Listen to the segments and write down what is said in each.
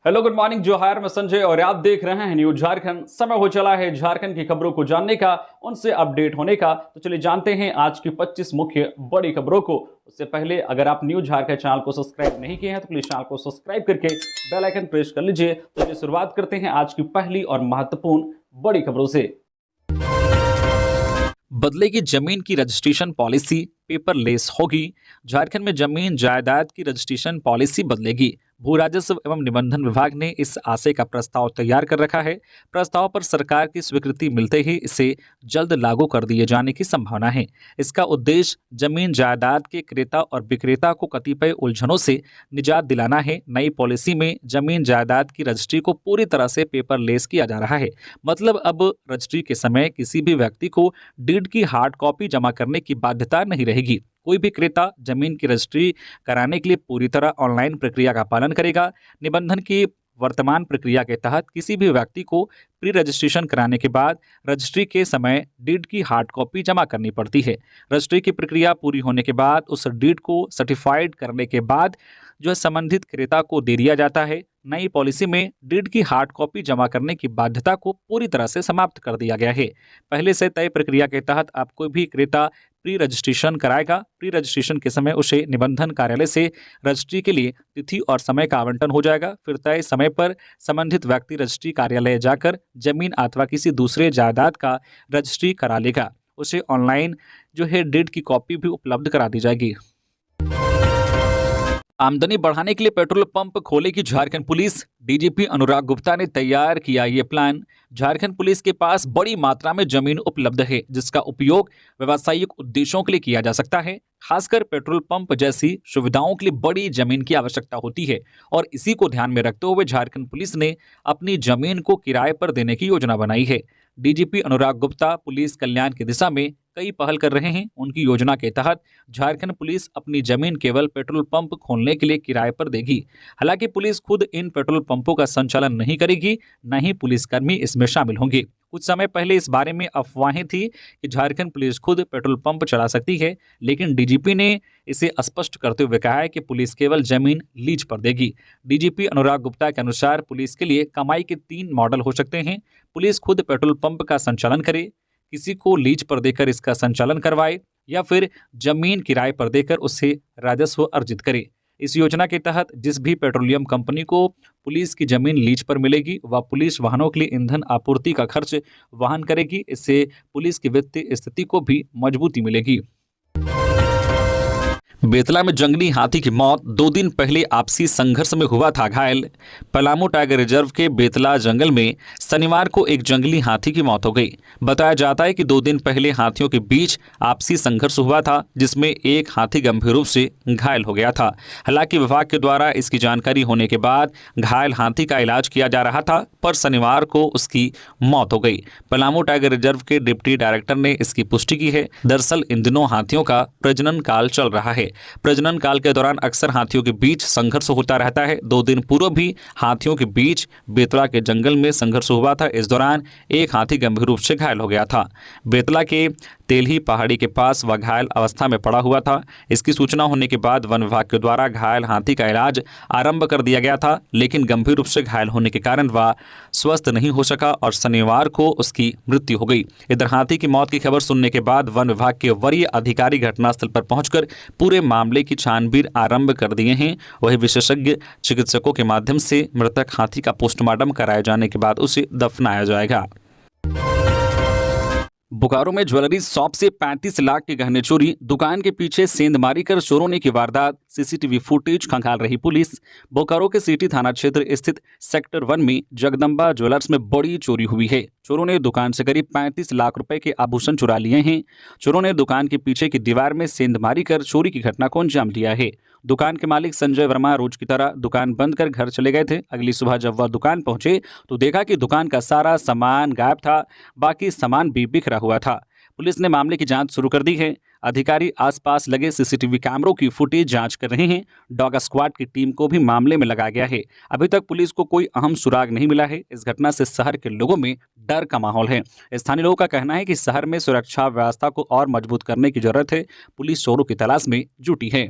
Hello good morning जोहार, मैं संजय और आप देख रहे हैं न्यूज झारखंड। समय हो चला है झारखंड की खबरों को जानने का, उनसे अपडेट होने का। तो चलिए जानते हैं आज की 25 मुख्य बड़ी खबरों को। उससे पहले अगर आप न्यूज झारखंड चैनल को सब्सक्राइब नहीं किए हैं तो प्लीज चैनल को सब्सक्राइब करके बेल आइकन प्रेस कर लीजिए। तो चलिए शुरुआत करते हैं आज की पहली और महत्वपूर्ण बड़ी खबरों से। बदलेगी जमीन की रजिस्ट्रेशन पॉलिसी, पेपरलेस होगी। झारखंड में जमीन जायदाद की रजिस्ट्रेशन पॉलिसी बदलेगी। भू राजस्व एवं निबंधन विभाग ने इस आशय का प्रस्ताव तैयार कर रखा है। प्रस्ताव पर सरकार की स्वीकृति मिलते ही इसे जल्द लागू कर दिए जाने की संभावना है। इसका उद्देश्य जमीन जायदाद के क्रेता और विक्रेता को कतिपय उलझनों से निजात दिलाना है। नई पॉलिसी में जमीन जायदाद की रजिस्ट्री को पूरी तरह से पेपरलेस किया जा रहा है। मतलब अब रजिस्ट्री के समय किसी भी व्यक्ति को डीड की हार्ड कॉपी जमा करने की बाध्यता नहीं रहेगी। कोई भी क्रेता जमीन की रजिस्ट्री कराने के लिए पूरी तरह ऑनलाइन प्रक्रिया का पालन करेगा। निबंधन की वर्तमान प्रक्रिया के तहत किसी भी व्यक्ति को प्री रजिस्ट्रेशन कराने के बाद रजिस्ट्री के समय डीड की हार्ड कॉपी जमा करनी पड़ती है। रजिस्ट्री की प्रक्रिया पूरी होने के बाद उस डीड को सर्टिफाइड करने के बाद जो है संबंधित क्रेता को दे दिया जाता है। नई पॉलिसी में डीड की हार्ड कॉपी जमा करने की बाध्यता को पूरी तरह से समाप्त कर दिया गया है। पहले से तय प्रक्रिया के तहत आप कोई भी क्रेता प्री रजिस्ट्रेशन कराएगा। प्री रजिस्ट्रेशन के समय उसे निबंधन कार्यालय से रजिस्ट्री के लिए तिथि और समय का आवंटन हो जाएगा। फिर तय समय पर संबंधित व्यक्ति रजिस्ट्री कार्यालय जाकर जमीन अथवा किसी दूसरे जायदाद का रजिस्ट्री करा लेगा। उसे ऑनलाइन जो है डीड की कॉपी भी उपलब्ध करा दी जाएगी। आमदनी बढ़ाने के लिए पेट्रोल पंप खोलेगी झारखंड पुलिस। डीजीपी अनुराग गुप्ता ने तैयार किया ये प्लान। झारखंड पुलिस के पास बड़ी मात्रा में जमीन उपलब्ध है जिसका उपयोग व्यावसायिक उद्देश्यों के लिए किया जा सकता है। खासकर पेट्रोल पंप जैसी सुविधाओं के लिए बड़ी जमीन की आवश्यकता होती है और इसी को ध्यान में रखते हुए झारखंड पुलिस ने अपनी जमीन को किराए पर देने की योजना बनाई है। डीजीपी अनुराग गुप्ता पुलिस कल्याण की दिशा में कई पहल कर रहे हैं। उनकी योजना के तहत झारखंड पुलिस अपनी जमीन केवल पेट्रोल पंप खोलने के लिए किराए पर देगी। हालांकि पुलिस खुद इन पेट्रोल पंपों का संचालन नहीं करेगी, न ही पुलिसकर्मी इसमें शामिल होंगे। कुछ समय पहले इस बारे में अफवाहें थी कि झारखंड पुलिस खुद पेट्रोल पंप चला सकती है, लेकिन डीजीपी ने इसे स्पष्ट करते हुए कहा है कि पुलिस केवल जमीन लीज पर देगी। डीजीपी अनुराग गुप्ता के अनुसार पुलिस के लिए कमाई के 3 मॉडल हो सकते हैं। पुलिस खुद पेट्रोल पंप का संचालन करे, किसी को लीज पर देकर इसका संचालन करवाए, या फिर जमीन किराए पर देकर उससे राजस्व अर्जित करे। इस योजना के तहत जिस भी पेट्रोलियम कंपनी को पुलिस की जमीन लीज पर मिलेगी वह पुलिस वाहनों के लिए ईंधन आपूर्ति का खर्च वहन करेगी। इससे पुलिस की वित्तीय स्थिति को भी मजबूती मिलेगी। बेतला में जंगली हाथी की मौत, 2 दिन पहले आपसी संघर्ष में हुआ था घायल। पलामू टाइगर रिजर्व के बेतला जंगल में शनिवार को एक जंगली हाथी की मौत हो गई। बताया जाता है कि 2 दिन पहले हाथियों के बीच आपसी संघर्ष हुआ था जिसमें एक हाथी गंभीर रूप से घायल हो गया था। हालांकि विभाग के द्वारा इसकी जानकारी होने के बाद घायल हाथी का इलाज किया जा रहा था, पर शनिवार को उसकी मौत हो गई। पलामू टाइगर रिजर्व के डिप्टी डायरेक्टर ने इसकी पुष्टि की है। दरअसल इन दिनों हाथियों का प्रजनन काल चल रहा है। प्रजनन काल के दौरान अक्सर हाथियों के बीच संघर्ष होता रहता है। 2 दिन पूर्व भी हाथियों के बीच बेतला के जंगल में संघर्ष हुआ था। इस दौरान एक हाथी गंभीर रूप से घायल हो गया था। बेतला के तेलही पहाड़ी के पास वह घायल अवस्था में पड़ा हुआ था। इसकी सूचना होने के बाद वन विभाग के द्वारा घायल हाथी का इलाज आरंभ कर दिया गया था, लेकिन गंभीर रूप से घायल होने के कारण वह स्वस्थ नहीं हो सका और शनिवार को उसकी मृत्यु हो गई। इधर हाथी की मौत की खबर सुनने के बाद वन विभाग के वरीय अधिकारी घटनास्थल पर पहुंचकर पूरे मामले की छानबीन आरंभ कर दिए हैं। वही विशेषज्ञ चिकित्सकों के माध्यम से मृतक हाथी का पोस्टमार्टम कराए जाने के बाद उसे दफनाया जाएगा। बोकारो में ज्वेलरी शॉप से 35 लाख के गहने चोरी, दुकान के पीछे सेंधमारी कर चोरों ने की वारदात, सीसीटीवी फुटेज खंगाल रही पुलिस। बोकारो के सिटी थाना क्षेत्र स्थित सेक्टर 1 में जगदम्बा ज्वेलर्स में बड़ी चोरी हुई है। चोरों ने दुकान से करीब 35 लाख रुपए के आभूषण चुरा लिए हैं। चोरों ने दुकान के पीछे की दीवार में सेंधमारी कर चोरी की घटना को अंजाम दिया है। दुकान के मालिक संजय वर्मा रोज की तरह दुकान बंद कर घर चले गए थे। अगली सुबह जब वह दुकान पहुंचे तो देखा कि दुकान का सारा सामान गायब था, बाकी सामान भी बिखरा हुआ था। पुलिस ने मामले की जांच शुरू कर दी है। अधिकारी आसपास लगे सीसीटीवी कैमरों की फुटेज जांच कर रहे हैं। डॉग स्क्वाड की टीम को भी मामले में लगाया गया है। अभी तक पुलिस को कोई अहम सुराग नहीं मिला है। इस घटना से शहर के लोगों में डर का माहौल है। स्थानीय लोगों का कहना है कि शहर में सुरक्षा व्यवस्था को और मजबूत करने की जरूरत है। पुलिस चोरों की तलाश में जुटी है।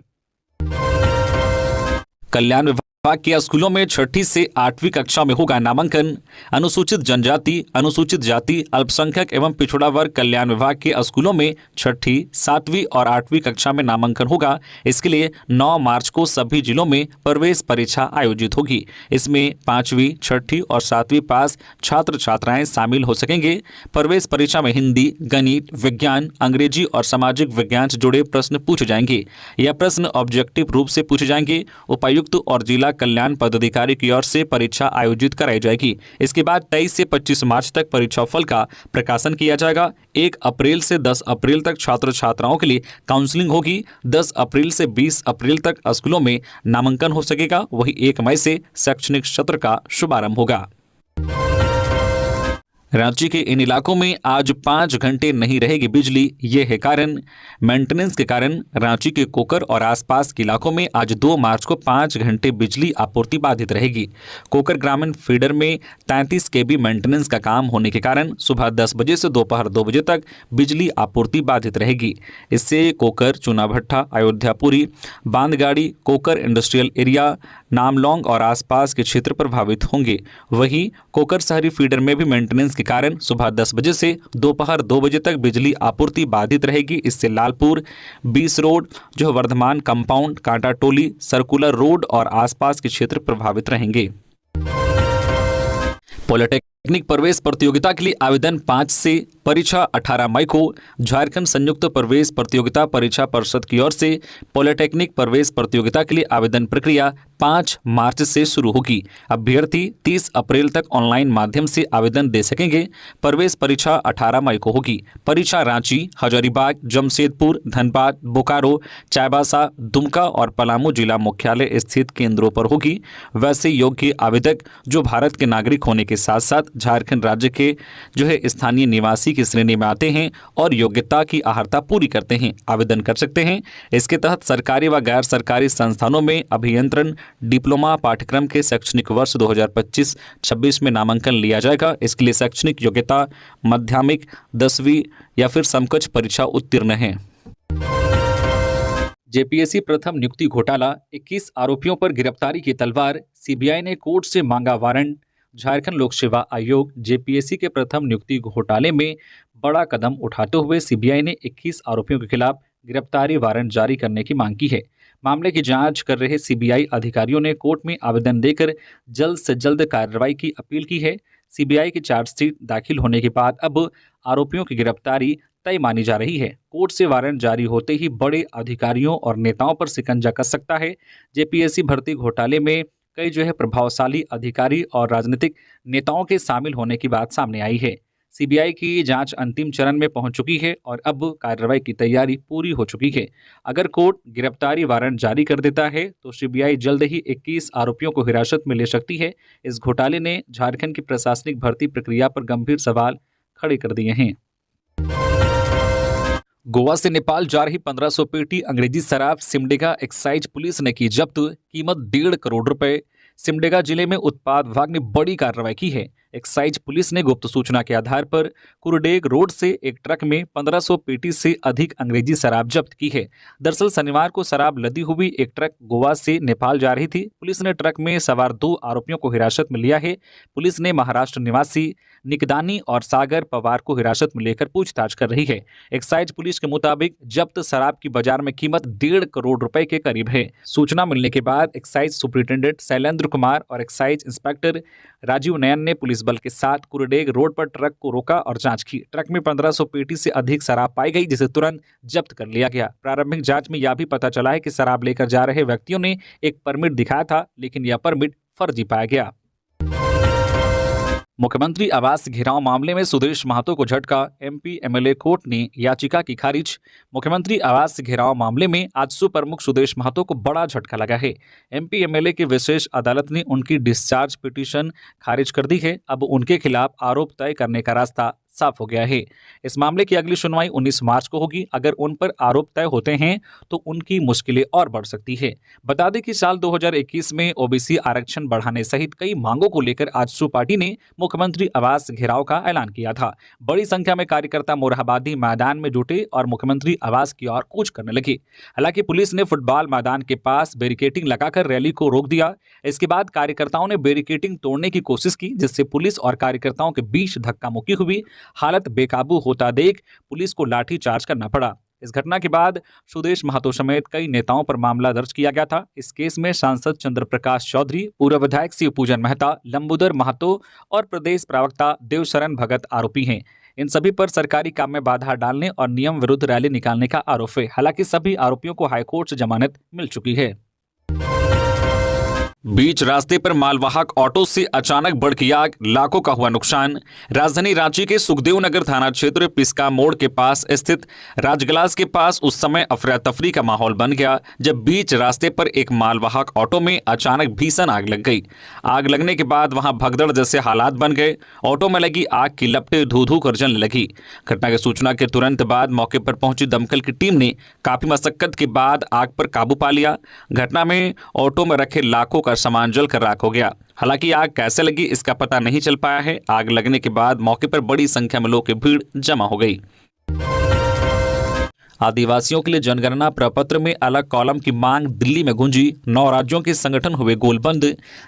कल्याण विभाग विभाग के स्कूलों में 6ठी से 8वीं कक्षा में होगा नामांकन। अनुसूचित जनजाति, अनुसूचित जाति, अल्पसंख्यक एवं पिछड़ा वर्ग कल्याण विभाग के स्कूलों में 6ठी, 7वीं और 8वीं कक्षा में नामांकन होगा। इसके लिए 9 मार्च को सभी जिलों में प्रवेश परीक्षा आयोजित होगी। इसमें 5वीं, 6ठी और 7वीं पास छात्र छात्राएं शामिल हो सकेंगे। प्रवेश परीक्षा में हिंदी, गणित, विज्ञान, अंग्रेजी और सामाजिक विज्ञान से जुड़े प्रश्न पूछे जाएंगे। यह प्रश्न ऑब्जेक्टिव रूप से पूछे जाएंगे। उपायुक्त और जिला कल्याण पदाधिकारी की ओर से परीक्षा आयोजित कराई जाएगी। इसके बाद 23 से 25 मार्च तक परीक्षाफल का प्रकाशन किया जाएगा। 1 अप्रैल से 10 अप्रैल तक छात्र छात्राओं के लिए काउंसलिंग होगी। 10 अप्रैल से 20 अप्रैल तक स्कूलों में नामांकन हो सकेगा। वहीं 1 मई से शैक्षणिक सत्र का शुभारंभ होगा। रांची के इन इलाकों में आज 5 घंटे नहीं रहेगी बिजली। ये है कारण। मेंटेनेंस के कारण रांची के कोकर और आसपास के इलाकों में आज 2 मार्च को 5 घंटे बिजली आपूर्ति बाधित रहेगी। कोकर ग्रामीण फीडर में 33 केवी मेंटेनेंस का काम होने के कारण सुबह 10 बजे से दोपहर 2 बजे तक बिजली आपूर्ति बाधित रहेगी। इससे कोकर, चुनाभट्टा, अयोध्यापुरी, बांदगाड़ी, कोकर इंडस्ट्रियल एरिया, नामलोंग और आसपास के क्षेत्र प्रभावित होंगे। वहीं कोकर शहरी फीडर में भी मेंटेनेंस के कारण सुबह 10 बजे से दोपहर 2 बजे तक बिजली आपूर्ति बाधित रहेगी। इससे लालपुर, 20 रोड, जो वर्धमान कंपाउंड, कांटा टोली, सर्कुलर रोड और आसपास के क्षेत्र प्रभावित रहेंगे। पॉलिटेक्निक प्रवेश प्रतियोगिता के लिए आवेदन 5 से, परीक्षा 18 मई को। झारखंड संयुक्त प्रवेश प्रतियोगिता परीक्षा परिषद की ओर से पॉलिटेक्निक प्रवेश प्रतियोगिता के लिए आवेदन प्रक्रिया 5 मार्च से शुरू होगी। अभ्यर्थी 30 अप्रैल तक ऑनलाइन माध्यम से आवेदन दे सकेंगे। प्रवेश परीक्षा 18 मई को होगी। परीक्षा रांची, हजारीबाग, जमशेदपुर, धनबाद, बोकारो, चाईबासा, दुमका और पलामू जिला मुख्यालय स्थित केंद्रों पर होगी। वैसे योग्य आवेदक जो भारत के नागरिक होने के साथ साथ झारखंड राज्य के स्थानीय निवासी की श्रेणी में आते हैं और योग्यता की अर्हता पूरी करते हैं, आवेदन कर सकते हैं। इसके तहत सरकारी व गैर सरकारी संस्थानों में अभियंत्रण डिप्लोमा पाठ्यक्रम के शैक्षणिक वर्ष 2025-26 में नामांकन लिया जाएगा। इसके लिए शैक्षणिक योग्यता माध्यमिक, 10वीं या फिर समकक्ष परीक्षा उत्तीर्ण है। जेपीएससी प्रथम नियुक्ति घोटाला, 21 आरोपियों पर गिरफ्तारी की तलवार। सीबीआई ने कोर्ट से मांगा वारंट। झारखंड लोक सेवा आयोग जेपीएससी के प्रथम नियुक्ति घोटाले में बड़ा कदम उठाते हुए सीबीआई ने 21 आरोपियों के खिलाफ गिरफ्तारी वारंट जारी करने की मांग की है। मामले की जांच कर रहे सीबीआई अधिकारियों ने कोर्ट में आवेदन देकर जल्द से जल्द कार्रवाई की अपील की है। सीबीआई की चार्जशीट दाखिल होने के बाद अब आरोपियों की गिरफ्तारी तय मानी जा रही है। कोर्ट से वारंट जारी होते ही बड़े अधिकारियों और नेताओं पर शिकंजा कस सकता है। जेपीएससी भर्ती घोटाले में कई प्रभावशाली अधिकारी और राजनीतिक नेताओं के शामिल होने की बात सामने आई है। सीबीआई की जांच अंतिम चरण में पहुंच चुकी है और अब कार्रवाई की तैयारी पूरी हो चुकी है। अगर कोर्ट गिरफ्तारी वारंट जारी कर देता है तो सीबीआई जल्द ही 21 आरोपियों को हिरासत में ले सकती है। इस घोटाले ने झारखंड की प्रशासनिक भर्ती प्रक्रिया पर गंभीर सवाल खड़े कर दिए हैं। गोवा से नेपाल जा रही 1500 पेटी अंग्रेजी शराब सिमडेगा एक्साइज पुलिस ने की जब्त। कीमत 1.5 करोड़ रुपए। सिमडेगा जिले में उत्पाद विभाग ने बड़ी कार्रवाई की है। एक्साइज पुलिस ने गुप्त सूचना के आधार पर कुरडेग रोड से एक ट्रक में 1500 पेटी से अधिक अंग्रेजी शराब जब्त की है। दरअसल शनिवार को शराब लदी हुई एक ट्रक गोवा से नेपाल जा रही थी। पुलिस ने ट्रक में सवार 2 आरोपियों को हिरासत में लिया है। पुलिस ने महाराष्ट्र निवासी निकदानी और सागर पवार को हिरासत में लेकर पूछताछ कर रही है। एक्साइज पुलिस के मुताबिक जब्त शराब की बाजार में कीमत 1.5 करोड़ रुपए के करीब है। सूचना मिलने के बाद एक्साइज सुपरिटेंडेंट शैलेंद्र कुमार और एक्साइज इंस्पेक्टर राजीव नयन ने पुलिस बल के साथ कुरडेग रोड पर ट्रक को रोका और जांच की। ट्रक में 1500 पेटी से अधिक शराब पाई गई, जिसे तुरंत जब्त कर लिया गया। प्रारंभिक जांच में यह भी पता चला है कि शराब लेकर जा रहे व्यक्तियों ने एक परमिट दिखाया था, लेकिन यह परमिट फर्जी पाया गया। मुख्यमंत्री आवास घेराव मामले में सुदेश महतो को झटका। एमपी एमएलए कोर्ट ने याचिका की खारिज। मुख्यमंत्री आवास घेराव मामले में आजसू प्रमुख सुदेश महतो को बड़ा झटका लगा है। एमपी एमएलए की विशेष अदालत ने उनकी डिस्चार्ज पिटीशन खारिज कर दी है। अब उनके खिलाफ आरोप तय करने का रास्ता साफ हो गया है। इस मामले की अगली सुनवाई 19 मार्च को होगी। अगर उन पर आरोप तय होते हैं तो उनकी मुश्किलें और बढ़ सकती है। बता दें कि साल 2021 में ओबीसी आरक्षण बढ़ाने सहित कई मांगों को लेकर आजसू पार्टी ने मुख्यमंत्री आवास घेराव का ऐलान किया था। बड़ी संख्या में कार्यकर्ता मोरहाबादी मैदान में जुटे और मुख्यमंत्री आवास की ओर कूच करने लगे। हालांकि पुलिस ने फुटबॉल मैदान के पास बैरिकेडिंग लगाकर रैली को रोक दिया। इसके बाद कार्यकर्ताओं ने बैरिकेडिंग तोड़ने की कोशिश की, जिससे पुलिस और कार्यकर्ताओं के बीच धक्का मुक्की हुई। हालत बेकाबू होता देख पुलिस को लाठीचार्ज करना पड़ा। इस घटना के बाद सुदेश महतो समेत कई नेताओं पर मामला दर्ज किया गया था। इस केस में सांसद चंद्र प्रकाश चौधरी, पूर्व विधायक शिव पूजन मेहता, लंबोदर महतो और प्रदेश प्रवक्ता देवशरण भगत आरोपी हैं। इन सभी पर सरकारी काम में बाधा डालने और नियम विरुद्ध रैली निकालने का आरोप है। हालांकि सभी आरोपियों को हाईकोर्ट से जमानत मिल चुकी है। बीच रास्ते पर मालवाहक ऑटो से अचानक भड़की आग, लाखों का हुआ नुकसान। राजधानी रांची के सुखदेव नगर थाना क्षेत्र पिस्का मोड़ के पास स्थित राजगलास के पास उस समय अफरा तफरी का माहौल बन गया जब बीच रास्ते पर एक मालवाहक ऑटो में अचानक भीषण आग लग गई। आग लगने के बाद वहां भगदड़ जैसे हालात बन गए। ऑटो में लगी आग की लपटें धू धू कर जलने लगी। घटना की सूचना के तुरंत बाद मौके पर पहुंची दमकल की टीम ने काफी मशक्कत के बाद आग पर काबू पा लिया। घटना में ऑटो में रखे लाखों का सामान जलकर राख हो गया। हालांकि आग कैसे लगी इसका पता नहीं चल पाया है। आग लगने के बाद मौके पर बड़ी संख्या में लोगों की भीड़ जमा हो गई। आदिवासियों के लिए जनगणना प्रपत्र में अलग कॉलम की मांग दिल्ली में गूंजी। 9 राज्यों के संगठन हुए गोलबंद।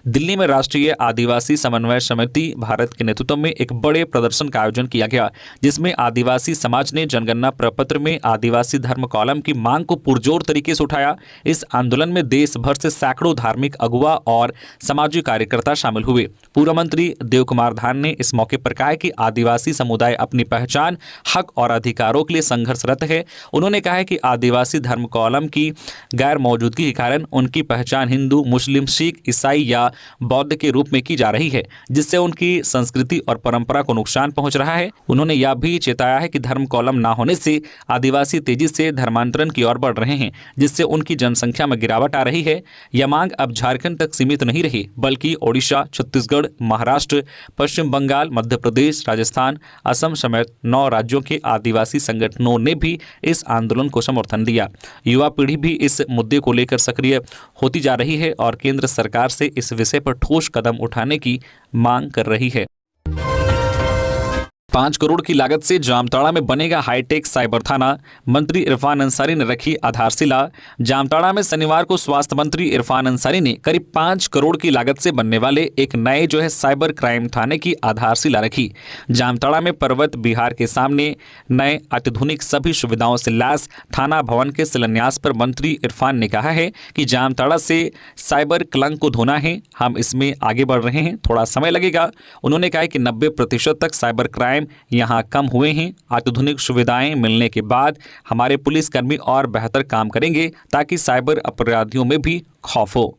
दिल्ली में राष्ट्रीय आदिवासी समन्वय समिति भारत के नेतृत्व में एक बड़े प्रदर्शन का आयोजन किया गया, जिसमें आदिवासी समाज ने जनगणना प्रपत्र में आदिवासी धर्म कॉलम की मांग को पुरजोर तरीके से उठाया। इस आंदोलन में देश भर से सैकड़ों धार्मिक अगुवा और सामाजिक कार्यकर्ता शामिल हुए। पूर्व मंत्री देव कुमार धान ने इस मौके पर कहा कि आदिवासी समुदाय अपनी पहचान, हक और अधिकारों के लिए संघर्षरत है। उन्होंने कहा है कि आदिवासी धर्म कॉलम की गैर मौजूदगी के कारण उनकी पहचान हिंदू, मुस्लिम, सिख, ईसाई या बौद्ध के रूप में की जा रही है, जिससे उनकी संस्कृति और परंपरा को नुकसान पहुंच रहा है। उन्होंने यह भी चेताया है कि धर्म कॉलम ना होने से आदिवासी तेजी से धर्मांतरण की ओर बढ़ रहे हैं, जिससे उनकी जनसंख्या में गिरावट आ रही है। यह मांग अब झारखंड तक सीमित नहीं रही, बल्कि ओडिशा, छत्तीसगढ़, महाराष्ट्र, पश्चिम बंगाल, मध्य प्रदेश, राजस्थान, असम समेत 9 राज्यों के आदिवासी संगठनों ने भी इस आंदोलन को समर्थन दिया। युवा पीढ़ी भी इस मुद्दे को लेकर सक्रिय होती जा रही है और केंद्र सरकार से इस विषय पर ठोस कदम उठाने की मांग कर रही है। 5 करोड़ की लागत से जामताड़ा में बनेगा हाईटेक साइबर थाना, मंत्री इरफान अंसारी ने रखी आधारशिला। जामताड़ा में शनिवार को स्वास्थ्य मंत्री इरफान अंसारी ने करीब 5 करोड़ की लागत से बनने वाले एक नए साइबर क्राइम थाने की आधारशिला रखी। जामताड़ा में पर्वत बिहार के सामने नए अत्याधुनिक सभी सुविधाओं से लैस थाना भवन के शिलान्यास पर मंत्री इरफान ने कहा है कि जामताड़ा से साइबर कलंक को धोना है। हम इसमें आगे बढ़ रहे हैं, थोड़ा समय लगेगा। उन्होंने कहा कि 90% तक साइबर क्राइम यहां कम हुए हैं। अत्याधुनिक सुविधाएं मिलने के बाद हमारे पुलिसकर्मी और बेहतर काम करेंगे ताकि साइबर अपराधियों में भी खौफ हो।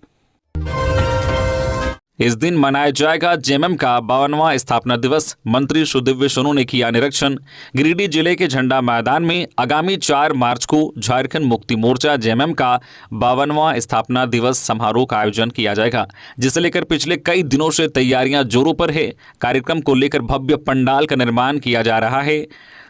इस दिन मनाया जाएगा जेएमएम का 52वां स्थापना दिवस। मंत्री सुदिव्य सोनू ने किया निरीक्षण। गिरिडीह जिले के झंडा मैदान में आगामी 4 मार्च को झारखंड मुक्ति मोर्चा जेएमएम का 52वां स्थापना दिवस समारोह का आयोजन किया जाएगा, जिसे लेकर पिछले कई दिनों से तैयारियां जोरों पर है। कार्यक्रम को लेकर भव्य पंडाल का निर्माण किया जा रहा है।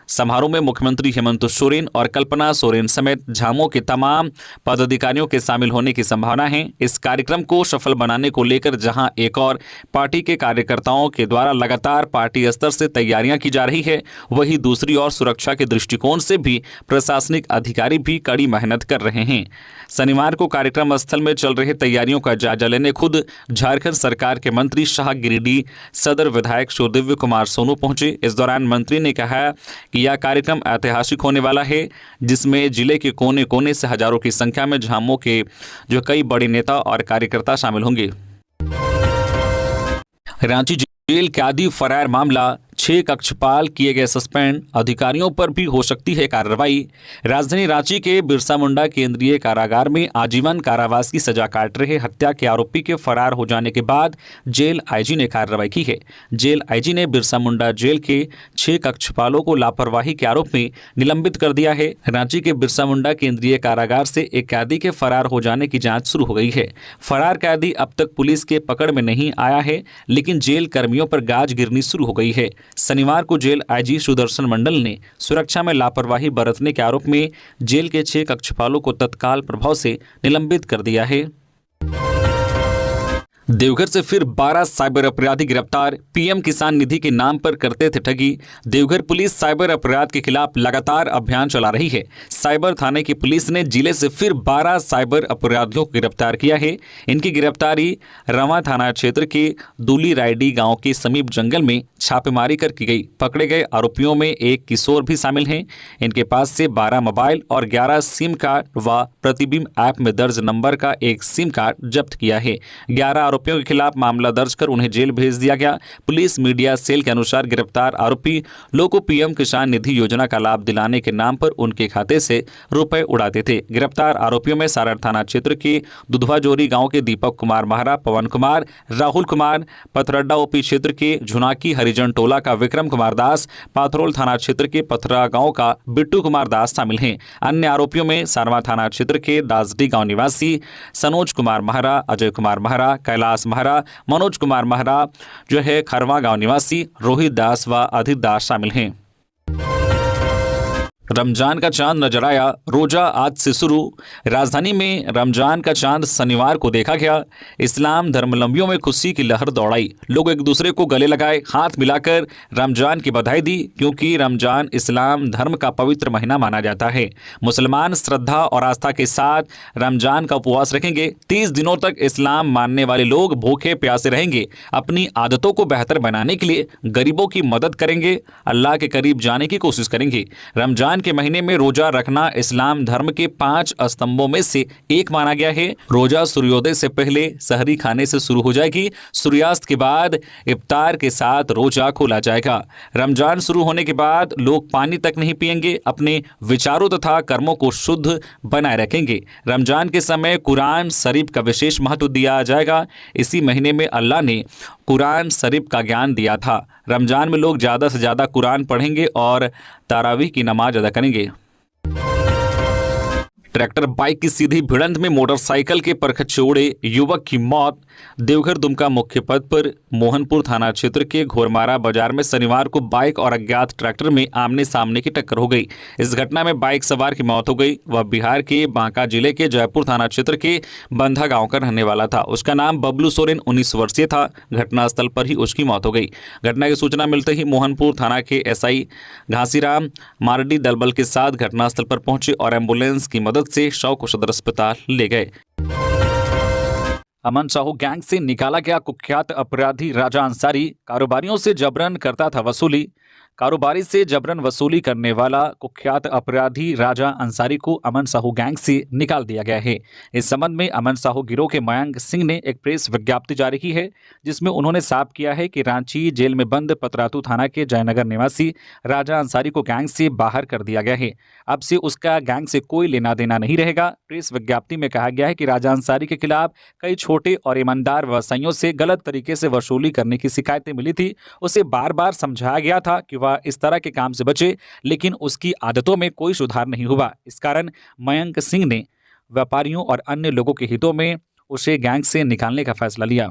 समारोह में मुख्यमंत्री हेमंत सोरेन और कल्पना सोरेन समेत झामुमो के तमाम पदाधिकारियों के शामिल होने की संभावना है। इस कार्यक्रम को सफल बनाने को लेकर जहां एक और पार्टी के कार्यकर्ताओं के द्वारा लगातार पार्टी स्तर से तैयारियां की जा रही है, वहीं दूसरी ओर सुरक्षा के दृष्टिकोण से भी प्रशासनिक अधिकारी भी कड़ी मेहनत कर रहे हैं। शनिवार को कार्यक्रम स्थल में चल रही तैयारियों का जायजा लेने खुद झारखंड सरकार के मंत्री शाह गिरिडीह सदर विधायक सुदिव्य कुमार सोनू पहुंचे। इस दौरान मंत्री ने कहा कि यह कार्यक्रम ऐतिहासिक होने वाला है, जिसमें जिले के कोने कोने से हजारों की संख्या में झामुमो के कई बड़े नेता और कार्यकर्ता शामिल होंगे। रांची जेल कैदी फरार मामला, 6 कक्षपाल किए गए सस्पेंड, अधिकारियों पर भी हो सकती है कार्रवाई। राजधानी रांची के बिरसा मुंडा केंद्रीय कारागार में आजीवन कारावास की सजा काट रहे हत्या के आरोपी के फरार हो जाने के बाद जेल आईजी ने कार्रवाई की है। जेल आईजी ने बिरसा मुंडा जेल के 6 कक्षपालों को लापरवाही के आरोप में निलंबित कर दिया है। रांची के बिरसा मुंडा केंद्रीय कारागार से एक कैदी के फरार हो जाने की जांच शुरू हो गई है। फरार कैदी अब तक पुलिस के पकड़ में नहीं आया है, लेकिन जेल कर्मियों पर गाज गिरनी शुरू हो गई है। शनिवार को जेल आईजी सुदर्शन मंडल ने सुरक्षा में लापरवाही बरतने के आरोप में जेल के 6 कक्षपालों को तत्काल प्रभाव से निलंबित कर दिया है। देवघर से फिर 12 साइबर अपराधी गिरफ्तार, पीएम किसान निधि के नाम पर करते थे ठगी। देवघर पुलिस साइबर अपराध के खिलाफ लगातार अभियान चला रही है। साइबर थाने की पुलिस ने जिले से फिर 12 साइबर अपराधियों को गिरफ्तार किया है। इनकी गिरफ्तारी रवा थाना क्षेत्र के दूली रायडी गांव के समीप जंगल में छापेमारी कर की गई। पकड़े गए आरोपियों में एक किशोर भी शामिल हैं। इनके पास से 12 मोबाइल और 11 सिम कार्ड व प्रतिबिंब ऐप में दर्ज नंबर का एक सिम कार्ड जब्त किया है। 11 आरोपियों के खिलाफ मामला दर्ज कर उन्हें जेल भेज दिया गया। पुलिस मीडिया सेल के अनुसार गिरफ्तार आरोपी लोगों को पीएम किसान निधि योजना का लाभ दिलाने के नाम पर उनके खाते से रुपए उड़ाते थे। गिरफ्तार आरोपियों में सारण थाना क्षेत्र के दुधवाजोरी गांव के दीपक कुमार महरा, पवन कुमार, राहुल कुमार, पथरड्डा ओपी क्षेत्र के झुनाकी हरिजन टोला का विक्रम कुमार दास, पाथरोल थाना क्षेत्र के पथरा गांव का बिट्टू कुमार दास शामिल हैं। अन्य आरोपियों में सारवा थाना क्षेत्र के दासडी गांव निवासी सनोज कुमार महरा, अजय कुमार महरा, कैलाश महरा, मनोज कुमार महरा जो है खरवा गांव निवासी रोहित दास व अदित दास शामिल हैं। रमजान का चांद नजर आया, रोजा आज से शुरू। राजधानी में रमजान का चांद शनिवार को देखा गया। इस्लाम धर्मावलंबियों में खुशी की लहर दौड़ाई। लोग एक दूसरे को गले लगाए, हाथ मिलाकर रमजान की बधाई दी, क्योंकि रमजान इस्लाम धर्म का पवित्र महीना माना जाता है। मुसलमान श्रद्धा और आस्था के साथ रमजान का उपवास रखेंगे। 30 दिनों तक इस्लाम मानने वाले लोग भूखे प्यासे रहेंगे। अपनी आदतों को बेहतर बनाने के लिए गरीबों की मदद करेंगे, अल्लाह के करीब जाने की कोशिश करेंगे। रमजान के महीने में रोजा रखना इस्लाम धर्म के 5 स्तंभों में से एक माना गया है। रोजा सूर्योदय से पहले सहरी खाने से शुरू हो जाएगी। सूर्यास्त के बाद इफ्तार के साथ रोजा खोला जाएगा। रमजान शुरू होने के बाद लोग पानी तक नहीं पिएंगे, अपने विचारों तथा कर्मों को शुद्ध बनाए रखेंगे। रमजान के समय कुरान शरीफ का विशेष महत्व दिया जाएगा। इसी महीने में अल्लाह ने कुरान शरीफ का ज्ञान दिया था। रमजान में लोग ज़्यादा से ज़्यादा कुरान पढ़ेंगे और तरावीह की नमाज अदा करेंगे। ट्रैक्टर बाइक की सीधी भिड़ंत में मोटरसाइकिल के परखच्चे उड़े, युवक की मौत। देवघर दुमका मुख्य पथ पर मोहनपुर थाना क्षेत्र के घोरमारा बाजार में शनिवार को बाइक और अज्ञात ट्रैक्टर में आमने सामने की टक्कर हो गई। इस घटना में बाइक सवार की मौत हो गई। वह बिहार के बांका जिले के जयपुर थाना क्षेत्र के बंधा गांव का रहने वाला था। उसका नाम बबलू सोरेन 19 वर्षीय था। घटनास्थल पर ही उसकी मौत हो गई। घटना की सूचना मिलते ही मोहनपुर थाना के एसआई घासीराम मारडी दलबल के साथ घटनास्थल पर पहुंचे और एम्बुलेंस की मदद से शव को सदर अस्पताल ले गए। अमन साहू गैंग से निकाला गया कुख्यात अपराधी राजा अंसारी, कारोबारियों से जबरन करता था वसूली। कारोबारी से जबरन वसूली करने वाला कुख्यात अपराधी राजा अंसारी को अमन साहू गैंग से निकाल दिया गया है। इस संबंध में अमन साहू गिरोह के मयंक सिंह ने एक प्रेस विज्ञप्ति जारी की है, जिसमें उन्होंने साफ किया है कि रांची जेल में बंद पतरातू थाना के जयनगर निवासी राजा अंसारी को गैंग से बाहर कर दिया गया है। अब से उसका गैंग से कोई लेना देना नहीं रहेगा। प्रेस विज्ञप्ति में कहा गया है कि राजा अंसारी के खिलाफ कई छोटे और ईमानदार व्यवसायियों से गलत तरीके से वसूली करने की शिकायतें मिली थी। उसे बार बार समझाया गया था कि वह इस तरह के काम से बचे, लेकिन उसकी आदतों में कोई सुधार नहीं हुआ। इस कारण मयंक सिंह ने व्यापारियों और अन्य लोगों के हितों में उसे गैंग से निकालने का फैसला लिया।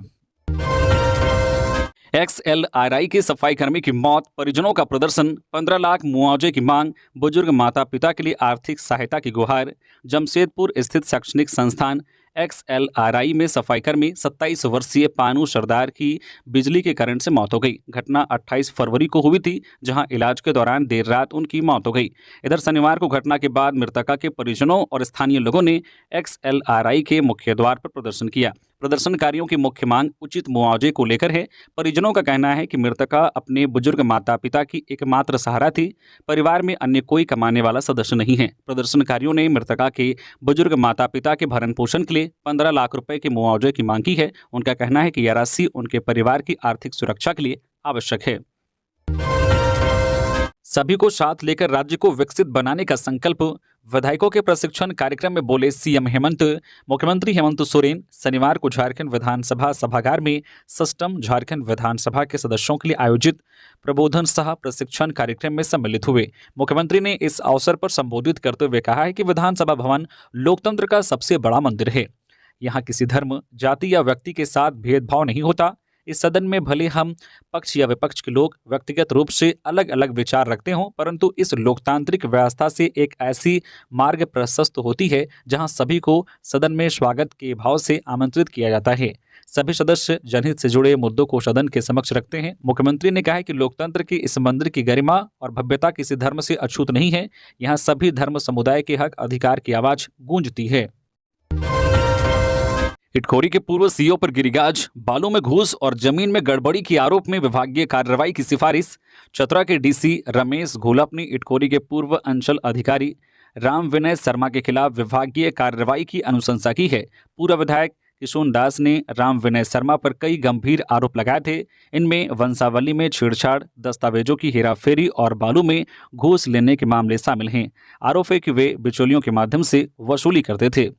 XLRI के सफाई कर्मी की मौत, परिजनों का प्रदर्शन, 15 लाख मुआवजे की मांग, बुजुर्ग माता पिता के लिए आर्थिक सहायता की गुहार। जमशेदपुर स्थित शैक्षणिक संस्थान XLRI में सफाई कर्मी 27 वर्षीय पानू सरदार की बिजली के करंट से मौत हो गई। घटना 28 फरवरी को हुई थी, जहां इलाज के दौरान देर रात उनकी मौत हो गई। इधर शनिवार को घटना के बाद मृतका के परिजनों और स्थानीय लोगों ने XLRI के मुख्य द्वार पर प्रदर्शन किया। प्रदर्शनकारियों की मुख्य मांग उचित मुआवजे को लेकर है। परिजनों का कहना है कि मृतका अपने बुजुर्ग माता पिता की एकमात्र सहारा थी। परिवार में अन्य कोई कमाने वाला सदस्य नहीं है। प्रदर्शनकारियों ने मृतका के बुजुर्ग माता पिता के भरण पोषण के लिए 15 लाख रुपए के मुआवजे की मांग की है। उनका कहना है कि यह राशि उनके परिवार की आर्थिक सुरक्षा के लिए आवश्यक है। सभी को साथ लेकर राज्य को विकसित बनाने का संकल्प, विधायकों के प्रशिक्षण कार्यक्रम में बोले सीएम हेमंत। मुख्यमंत्री हेमंत सोरेन शनिवार को झारखंड विधानसभा सभागार में सष्टम झारखंड विधानसभा के सदस्यों के लिए आयोजित प्रबोधन सह प्रशिक्षण कार्यक्रम में सम्मिलित हुए। मुख्यमंत्री ने इस अवसर पर संबोधित करते हुए कहा है कि विधानसभा भवन लोकतंत्र का सबसे बड़ा मंदिर है। यहाँ किसी धर्म, जाति या व्यक्ति के साथ भेदभाव नहीं होता। इस सदन में भले हम पक्ष या विपक्ष के लोग व्यक्तिगत रूप से अलग अलग विचार रखते हों, परंतु इस लोकतांत्रिक व्यवस्था से एक ऐसी मार्ग प्रशस्त होती है जहां सभी को सदन में स्वागत के भाव से आमंत्रित किया जाता है। सभी सदस्य जनहित से जुड़े मुद्दों को सदन के समक्ष रखते हैं। मुख्यमंत्री ने कहा है कि लोकतंत्र की इस मंदिर की गरिमा और भव्यता किसी धर्म से अछूत नहीं है। यहाँ सभी धर्म समुदाय के हक अधिकार की आवाज गूंजती है। इटखोरी के पूर्व सीईओ पर गिरिराज, बालू में घूस और जमीन में गड़बड़ी के आरोप में विभागीय कार्रवाई की सिफारिश। चतरा के डीसी रमेश घोलप ने इटखोरी के पूर्व अंचल अधिकारी राम विनय शर्मा के खिलाफ विभागीय कार्रवाई की अनुशंसा की है। पूर्व विधायक किशोर दास ने राम विनय शर्मा पर कई गंभीर आरोप लगाए थे। इनमें वंशावली में छेड़छाड़, दस्तावेजों की हेराफेरी और बालू में घूस लेने के मामले शामिल हैं। आरोप है कि वे बिचौलियों के माध्यम से वसूली करते थे।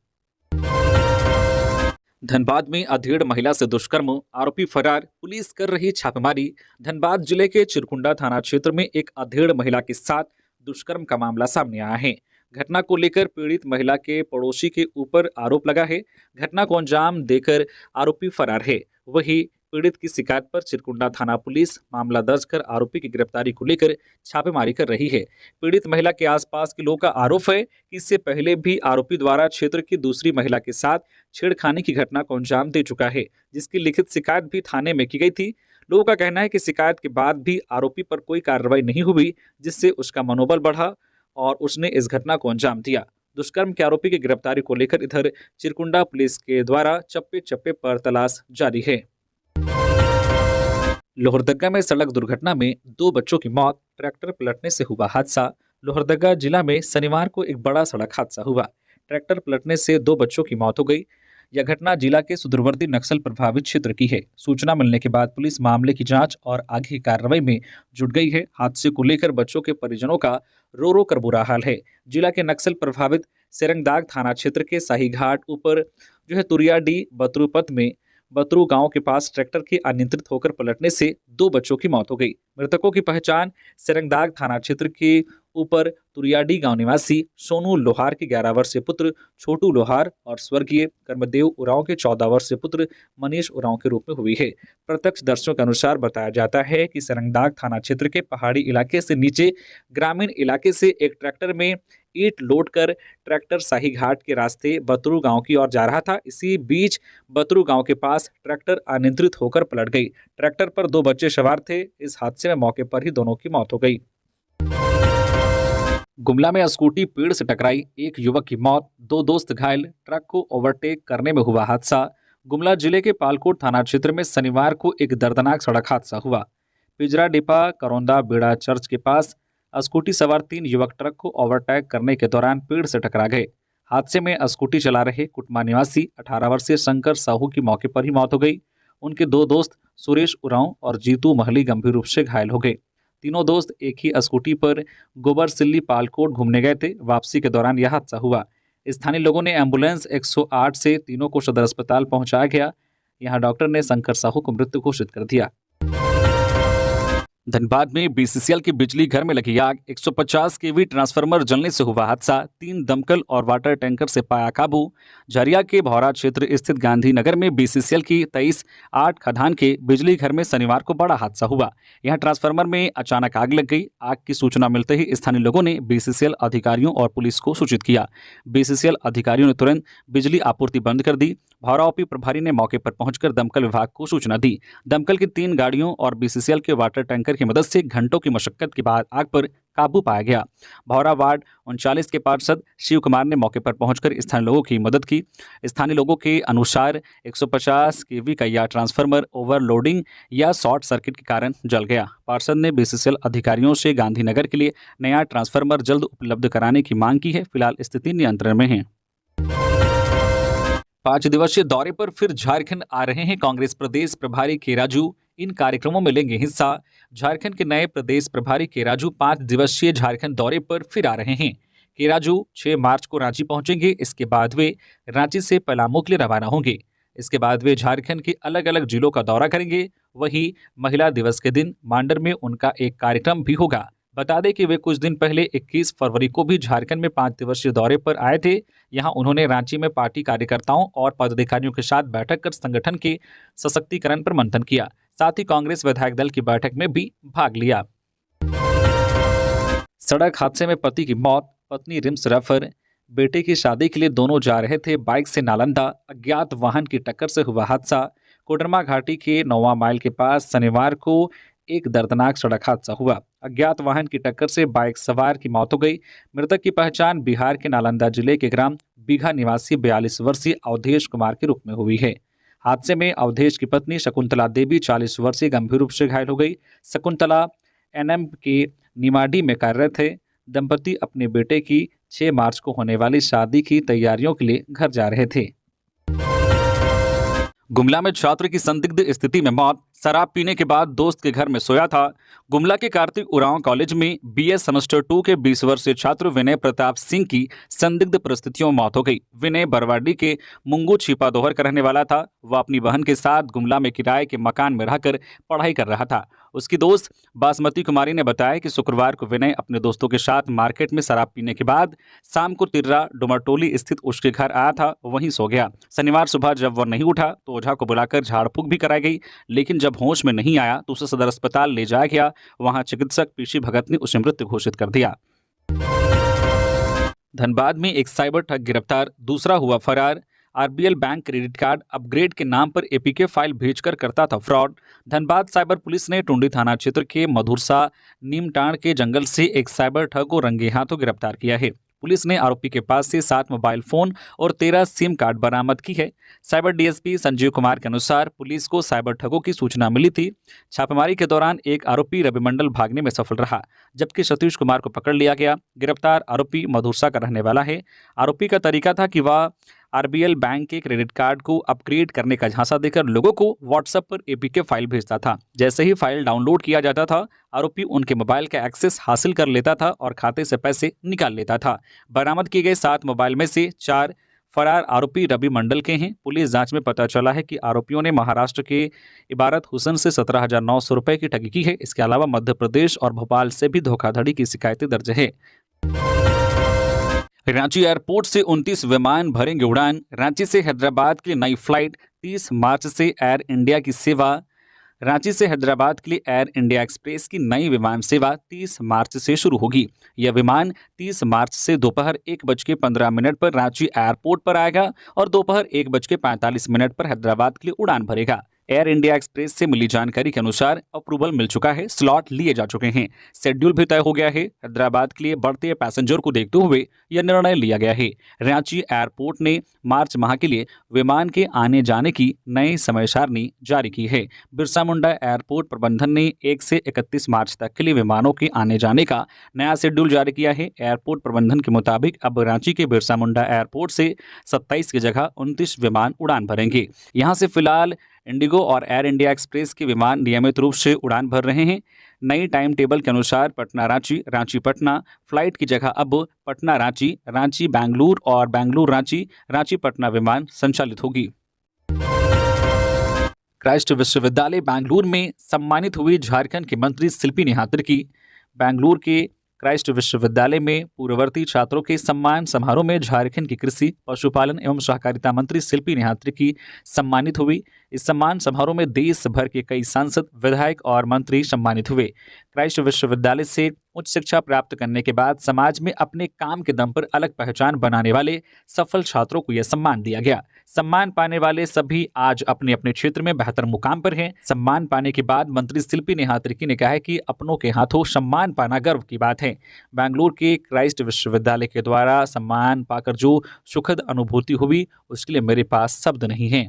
धनबाद में अधेड़ महिला से दुष्कर्म, आरोपी फरार, पुलिस कर रही छापेमारी। धनबाद जिले के चिरकुंडा थाना क्षेत्र में एक अधेड़ महिला के साथ दुष्कर्म का मामला सामने आया है। घटना को लेकर पीड़ित महिला के पड़ोसी के ऊपर आरोप लगा है। घटना को अंजाम देकर आरोपी फरार है। वहीं पीड़ित की शिकायत पर चिरकुंडा थाना पुलिस मामला दर्ज कर आरोपी की गिरफ्तारी को लेकर छापेमारी कर रही है। पीड़ित महिला के आसपास के लोगों का आरोप है कि इससे पहले भी आरोपी द्वारा क्षेत्र की दूसरी महिला के साथ छेड़खानी की घटना को अंजाम दे चुका है, जिसकी लिखित शिकायत भी थाने में की गई थी। लोगों का कहना है कि शिकायत के बाद भी आरोपी पर कोई कार्रवाई नहीं हुई, जिससे उसका मनोबल बढ़ा और उसने इस घटना को अंजाम दिया। दुष्कर्म के आरोपी की गिरफ्तारी को लेकर इधर चिरकुंडा पुलिस के द्वारा चप्पे चप्पे पर तलाश जारी है। लोहरदगा में सड़क दुर्घटना में 2 बच्चों की मौत, ट्रैक्टर पलटने से हुआ हादसा। लोहरदगा जिला में शनिवार को एक बड़ा सड़क हादसा हुआ। ट्रैक्टर पलटने से 2 बच्चों की मौत हो गई। यह घटना जिला के सुदूरवर्ती नक्सल प्रभावित क्षेत्र की है। सूचना मिलने के बाद पुलिस मामले की जांच और आगे की कार्रवाई में जुट गई है। हादसे को लेकर बच्चों के परिजनों का रो रो कर बुरा हाल है। जिला के नक्सल प्रभावित सेरंगदाग थाना क्षेत्र के शाही घाट ऊपर तुरियाडी बतरूपत में बतरू गांव के पास ट्रैक्टर के अनियंत्रित होकर पलटने से 2 बच्चों की मौत हो गई। मृतकों की पहचान सेरंगदाग थाना क्षेत्र के ऊपर तुरियाडी गांव निवासी सोनू लोहार के 11 वर्षीय पुत्र छोटू लोहार और स्वर्गीय कर्मदेव उरांव के 14 वर्षीय पुत्र मनीष उरांव के रूप में हुई है। प्रत्यक्षदर्शियों के अनुसार बताया जाता है कि सेरंगदाग थाना क्षेत्र के पहाड़ी इलाके से नीचे ग्रामीण इलाके से एक ट्रैक्टर में ईंट लोड कर ट्रैक्टर शाही घाट के रास्ते बतरू गांव की ओर जा रहा था। इसी बीच बतरू गांव के पास ट्रैक्टर अनियंत्रित होकर पलट गई। ट्रैक्टर पर 2 बच्चे सवार थे। इस हादसे में मौके पर ही दोनों की मौत हो गई। गुमला में स्कूटी पेड़ से टकराई, एक युवक की मौत, 2 दोस्त घायल, ट्रक को ओवरटेक करने में हुआ हादसा। गुमला जिले के पालकोट थाना क्षेत्र में शनिवार को एक दर्दनाक सड़क हादसा हुआ। पिजरा डिपा करौंदा बेड़ा चर्च के पास स्कूटी सवार 3 युवक ट्रक को ओवरटेक करने के दौरान पेड़ से टकरा गए। हादसे में स्कूटी चला रहे कुटमा निवासी 18 वर्षीय शंकर साहू की मौके पर ही मौत हो गई। उनके 2 दोस्त सुरेश उरांव और जीतू महली गंभीर रूप से घायल हो गए। तीनों दोस्त एक ही स्कूटी पर गोबरसिल्ली पालकोट घूमने गए थे। वापसी के दौरान यह हादसा हुआ। स्थानीय लोगों ने एम्बुलेंस 108 से तीनों को सदर अस्पताल पहुंचाया गया। यहां डॉक्टर ने शंकर साहू को मृत घोषित कर दिया। धनबाद में बीसीसीएल के बिजली घर में लगी आग, 150 केवी ट्रांसफार्मर जलने से हुआ हादसा। 3 दमकल और वाटर टैंकर से पाया काबू। झरिया के भौरा क्षेत्र स्थित गांधीनगर में बीसीसीएल की 23/8 खदान के बिजली घर में शनिवार को बड़ा हादसा हुआ। यहां ट्रांसफार्मर में अचानक आग लग गई। आग की सूचना मिलते ही स्थानीय लोगों ने बीसीसीएल अधिकारियों और पुलिस को सूचित किया। बीसीसीएल अधिकारियों ने तुरंत बिजली आपूर्ति बंद कर दी। भौरा ओपी प्रभारी ने मौके पर पहुंचकर दमकल विभाग को सूचना दी। दमकल की 3 गाड़ियों और बीसीसीएल के वाटर टैंकर की मदद से घंटों की मशक्कत के बाद आग पर काबू पाया गया। भौरा वार्ड 39 के पार्षद शिव कुमार ने मौके पर पहुंचकर स्थानीय लोगों की मदद की। स्थानीय लोगों के अनुसार 150 केवी का यह ट्रांसफार्मर ओवरलोडिंग या शॉर्ट सर्किट के कारण जल गया। पार्षद ने बीसीसीएल अधिकारियों से गांधीनगर के लिए नया ट्रांसफार्मर जल्द उपलब्ध कराने की मांग की है। फिलहाल स्थिति नियंत्रण में है। 5 दिवसीय दौरे पर फिर झारखंड आ रहे हैं कांग्रेस प्रदेश प्रभारी केराजू। इन कार्यक्रमों में लेंगे हिस्सा। झारखंड के नए प्रदेश प्रभारी केराजू 5 दिवसीय झारखंड दौरे पर फिर आ रहे हैं। केराजू 6 मार्च को रांची पहुंचेंगे। इसके बाद वे रांची से पलामू के लिए रवाना होंगे। इसके बाद वे झारखंड के अलग अलग जिलों का दौरा करेंगे। वहीं महिला दिवस के दिन मांडर में उनका एक कार्यक्रम भी होगा। बता दें कि वे कुछ दिन पहले 21 फरवरी को भी झारखंड में 5 दिवसीय दौरे पर आए थे। यहां उन्होंने रांची में पार्टी कार्यकर्ताओं और पदाधिकारियों के साथ बैठक कर संगठन के सशक्तिकरण पर मंथन किया। साथ ही कांग्रेस विधायक दल की बैठक में भी भाग लिया। सड़क हादसे में पति की मौत, पत्नी रिम्स रेफर। बेटे की शादी के लिए दोनों जा रहे थे बाइक से नालंदा, अज्ञात वाहन की टक्कर से हुआ हादसा। कोडरमा घाटी के 9वां माइल के पास शनिवार को एक दर्दनाक सड़क हादसा हुआ। अज्ञात वाहन की टक्कर से बाइक सवार की मौत हो गई। मृतक की पहचान बिहार के नालंदा जिले के ग्राम बीघा निवासी 42 वर्षीय अवधेश कुमार के रूप में हुई है। हादसे में अवधेश की पत्नी शकुंतला देवी 40 वर्षीय गंभीर रूप से घायल हो गई। शकुंतला एनएम के निमाडी में कार्यरत थे। दंपति अपने बेटे की 6 मार्च को होने वाली शादी की तैयारियों के लिए घर जा रहे थे। गुमला में छात्र की संदिग्ध स्थिति में मौत, शराब पीने के बाद दोस्त के घर में सोया था। गुमला के कार्तिक उरांव कॉलेज में बीएस सेमेस्टर 2 के 20 वर्षीय छात्र विनय प्रताप सिंह की संदिग्ध परिस्थितियों में मौत हो गई। विनय बरवाडी के मुंगू छिपा दोहर का रहने वाला था। वह अपनी बहन के साथ गुमला में किराए के मकान में रहकर पढ़ाई कर रहा था। उसकी दोस्त बासमती कुमारी ने बताया कि शुक्रवार को विनय अपने दोस्तों के साथ मार्केट में शराब पीने के बाद शाम को तिर्रा डुमरटोली स्थित उसके घर आया था, वहीं सो गया। शनिवार सुबह जब वह नहीं उठा तो ओझा को बुलाकर झाड़ फूक भी कराई गई, लेकिन जब होश में नहीं आया तो उसे सदर अस्पताल ले जाया गया। वहां चिकित्सक पीसी भगत ने उसे मृत घोषित कर दिया। धनबाद में एक साइबर ठग गिरफ्तार, दूसरा हुआ फरार। RBL bank credit card upgrade के नाम पर एपीके फाइल भेजकर करता था फ्रॉड। धनबाद साइबर पुलिस ने टुंडी थाना क्षेत्र के मधुरसा नीमटाण के जंगल से एक साइबर ठग को रंगे हाथों गिरफ्तार किया है। पुलिस ने आरोपी के पास से 7 मोबाइल फोन और 13 सिम कार्ड बरामद की है। साइबर डीएसपी संजीव कुमार के अनुसार पुलिस को साइबर ठगों की सूचना मिली थी। छापेमारी के दौरान एक आरोपी रवि मंडल भागने में सफल रहा, जबकि सतीश कुमार को पकड़ लिया गया। गिरफ्तार आरोपी मधुरसा का रहने वाला है। आरोपी का तरीका था कि वह आरबीएल बैंक के क्रेडिट कार्ड को अपग्रेड करने का झांसा देकर लोगों को व्हाट्सएप पर एपीके फाइल भेजता था। जैसे ही फाइल डाउनलोड किया जाता था, आरोपी उनके मोबाइल का एक्सेस हासिल कर लेता था और खाते से पैसे निकाल लेता था। बरामद किए गए 7 मोबाइल में से 4 फरार आरोपी रवि मंडल के हैं। पुलिस जांच में पता चला है कि आरोपियों ने महाराष्ट्र के इबारत हुसैन से 17,900 रुपए की ठगी की है। इसके अलावा मध्य प्रदेश और भोपाल से भी धोखाधड़ी की शिकायतें दर्ज है। रांची एयरपोर्ट से 29 विमान भरेंगे उड़ान। रांची से हैदराबाद के लिए नई फ्लाइट। 30 मार्च से एयर इंडिया की सेवा। रांची से हैदराबाद के लिए एयर इंडिया एक्सप्रेस की नई विमान सेवा 30 मार्च से शुरू होगी। यह विमान 30 मार्च से दोपहर 1:15 पर रांची एयरपोर्ट पर आएगा और दोपहर 1:45 पर हैदराबाद के लिए उड़ान भरेगा। एयर इंडिया एक्सप्रेस से मिली जानकारी के अनुसार अप्रूवल मिल चुका है, स्लॉट लिए जा चुके हैं, शेड्यूल भी तय हो गया है। हैदराबाद के लिए बढ़ते पैसेंजर को देखते हुए यह निर्णय लिया गया है। रांची एयरपोर्ट ने मार्च माह के लिए विमान के आने जाने की नई समय सारणी जारी की है। बिरसा मुंडा एयरपोर्ट प्रबंधन ने 1 से 31 मार्च तक के लिए विमानों के आने जाने का नया शेड्यूल जारी किया है। एयरपोर्ट प्रबंधन के मुताबिक अब रांची के बिरसा मुंडा एयरपोर्ट से 27 की जगह 29 विमान उड़ान भरेंगे। यहाँ से फिलहाल इंडिगो और एयर इंडिया एक्सप्रेस के विमान नियमित रूप से उड़ान भर रहे हैं। नई टाइम टेबल के अनुसार पटना रांची, रांची पटना फ्लाइट की जगह अब पटना रांची, रांची बेंगलुरु और बेंगलुरु रांची, रांची पटना विमान संचालित होगी। क्राइस्ट विश्वविद्यालय बेंगलुरु में सम्मानित हुई झारखंड के मंत्री शिल्पी नेहात्रिकी। बेंगलुरु के क्राइस्ट विश्वविद्यालय में पूर्ववर्ती छात्रों के सम्मान समारोह में झारखंड की कृषि, पशुपालन एवं सहकारिता मंत्री शिल्पी नेहात्रिकी सम्मानित हुई। इस सम्मान समारोह में देश भर के कई सांसद, विधायक और मंत्री सम्मानित हुए। क्राइस्ट विश्वविद्यालय से उच्च शिक्षा प्राप्त करने के बाद समाज में अपने काम के दम पर अलग पहचान बनाने वाले सफल छात्रों को यह सम्मान दिया गया। सम्मान पाने वाले सभी आज अपने अपने क्षेत्र में बेहतर मुकाम पर हैं। सम्मान पाने के बाद मंत्री शिल्पी नेहात्रिकी ने कहा है कि अपनों के हाथों सम्मान पाना गर्व की बात है। बेंगलुरु के क्राइस्ट विश्वविद्यालय के द्वारा सम्मान पाकर जो सुखद अनुभूति हुई, उसके लिए मेरे पास शब्द नहीं है।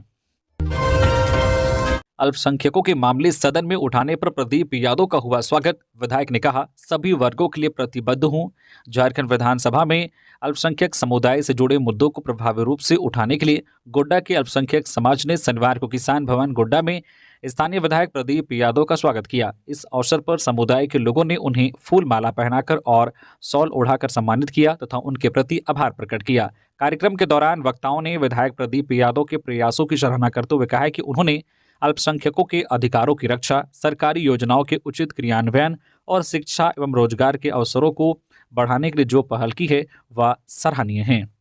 अल्पसंख्यकों के मामले सदन में उठाने पर प्रदीप यादव का हुआ स्वागत। विधायक ने कहा, सभी वर्गों के लिए प्रतिबद्ध हूं। झारखंड विधानसभा में अल्पसंख्यक समुदाय से जुड़े मुद्दों को प्रभावी रूप से उठाने के लिए गोड्डा के अल्पसंख्यक समाज ने शनिवार को किसान भवन गोड्डा में स्थानीय विधायक प्रदीप यादव का स्वागत किया। इस अवसर पर समुदाय के लोगों ने उन्हें फूल माला पहनाकर और शॉल ओढ़ाकर सम्मानित किया तथा उनके प्रति आभार प्रकट किया। कार्यक्रम के दौरान वक्ताओं ने विधायक प्रदीप यादव के प्रयासों की सराहना करते हुए कहा कि उन्होंने अल्पसंख्यकों के अधिकारों की रक्षा, सरकारी योजनाओं के उचित क्रियान्वयन और शिक्षा एवं रोजगार के अवसरों को बढ़ाने के लिए जो पहल की है वह सराहनीय है।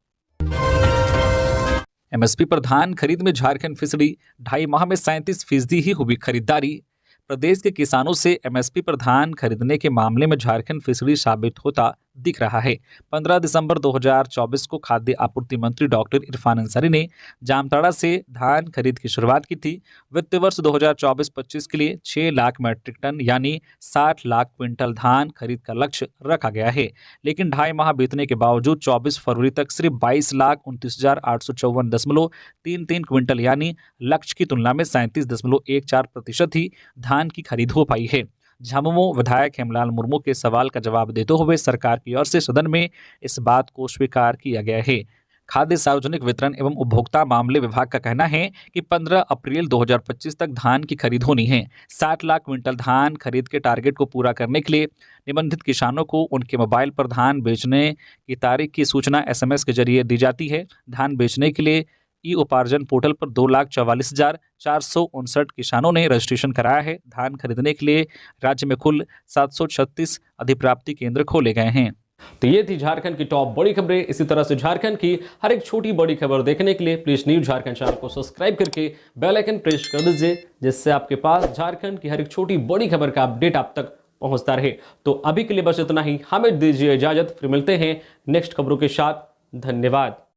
एमएसपी पर धान खरीद में झारखंड फिसड़ी, 2.5 माह में 37% ही हुई खरीदारी। प्रदेश के किसानों से एमएसपी पर धान खरीदने के मामले में झारखंड फिसड़ी साबित होता दिख रहा है। 15 दिसंबर 2024 को खाद्य आपूर्ति मंत्री डॉक्टर इरफान अंसारी ने जामताड़ा से धान खरीद की शुरुआत की थी। वित्त वर्ष 2024-25 के लिए 6 लाख मैट्रिक टन यानी 60 लाख क्विंटल धान खरीद का लक्ष्य रखा गया है, लेकिन 2.5 माह बीतने के बावजूद 24 फरवरी तक सिर्फ 22,29,854.33 क्विंटल यानी लक्ष्य की तुलना में 37.14% ही धान की खरीद हो पाई है। झामुमो विधायक हेमलाल मुर्मू के सवाल का जवाब देते हुए सरकार की ओर से सदन में इस बात को स्वीकार किया गया है। खाद्य सार्वजनिक वितरण एवं उपभोक्ता मामले विभाग का कहना है कि 15 अप्रैल 2025 तक धान की खरीद होनी है। 60 लाख क्विंटल धान खरीद के टारगेट को पूरा करने के लिए निबंधित किसानों को उनके मोबाइल पर धान बेचने की तारीख की सूचना SMS के जरिए दी जाती है। धान बेचने के लिए ई उपार्जन पोर्टल पर 2,44,459 किसानों ने रजिस्ट्रेशन कराया है। धान खरीदने के लिए राज्य में कुल 736 अधिप्राप्ति केंद्र खोले गए हैं। तो ये थी झारखंड की टॉप बड़ी खबरें। इसी तरह से झारखंड की हर एक छोटी बड़ी खबर देखने के लिए प्लीज न्यूज झारखंड चैनल को सब्सक्राइब करके बेल आइकन प्रेस कर दीजिए, जिससे आपके पास झारखंड की हर एक छोटी बड़ी खबर का अपडेट आप तक पहुंचता रहे। तो अभी के लिए बस इतना ही, हमें दीजिए इजाजत, फिर मिलते हैं नेक्स्ट खबरों के साथ। धन्यवाद।